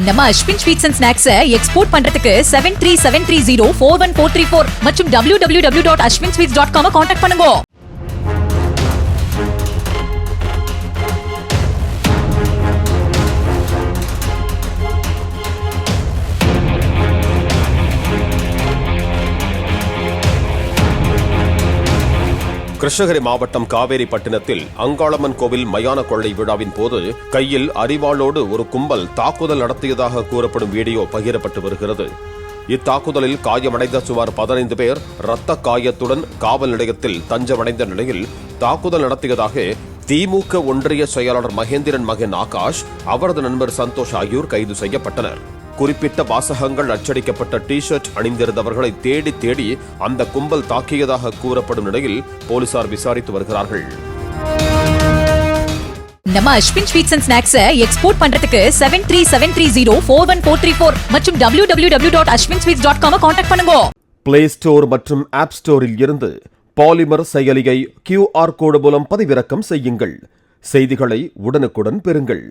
நம்ம Ashwin sweets and snacks export பண்றதுக்கு 7373041434 மற்றும் www.ashwinsweets.com கான்டாக்ட் பண்ணுங்க. கிருஷ்ணகிரி மாவட்டம் காவேரிப்பட்டினத்தில் அங்காளம்மன் கோவில் மயான கொள்ளை விழாவின் போது கையில் அரிவாளோடு ஒரு கும்பல் தாக்குதல் நடத்தியதாக கூறப்படும் வீடியோ பகிரப்பட்டு வருகிறது. இத்தாக்குதலில் காயமடைந்த சுமார் 15 பேர் இரத்த காயத்துடன் காவல் நிலையத்தில் தஞ்சமடைந்த நிலையில் தாக்குதல் நடத்தியதாக திமுக ஒன்றிய செயலாளர் மகேந்திரன் மகன் ஆகாஷ், அவரது நண்பர் சந்தோஷ் ஆகியோர் கைது செய்யப்பட்டனர். குறிப்பிட்ட வாசகங்கள் அச்சடிக்கப்பட்ட டி ஷர்ட் அணிந்திருந்தவர்களை தேடி தேடி அந்த கும்பல் தாக்கியதாக கூறப்படும் நிலையில் போலீசார் விசாரித்து வருகிறார்கள். நம்ம Ashwin sweets and snacks export பண்றதுக்கு 7373041434 மற்றும் www.ashwinsweets.com கான்டாக்ட் பண்ணுங்க. பிளே ஸ்டோர் மற்றும் ஆப் ஸ்டோரில் இருந்து பாலிமர் செயலியை QR கோடு மூலம் பதிவிறக்கம் செய்யுங்கள். செய்திகளை உடனுக்குடன் பெறுங்கள்.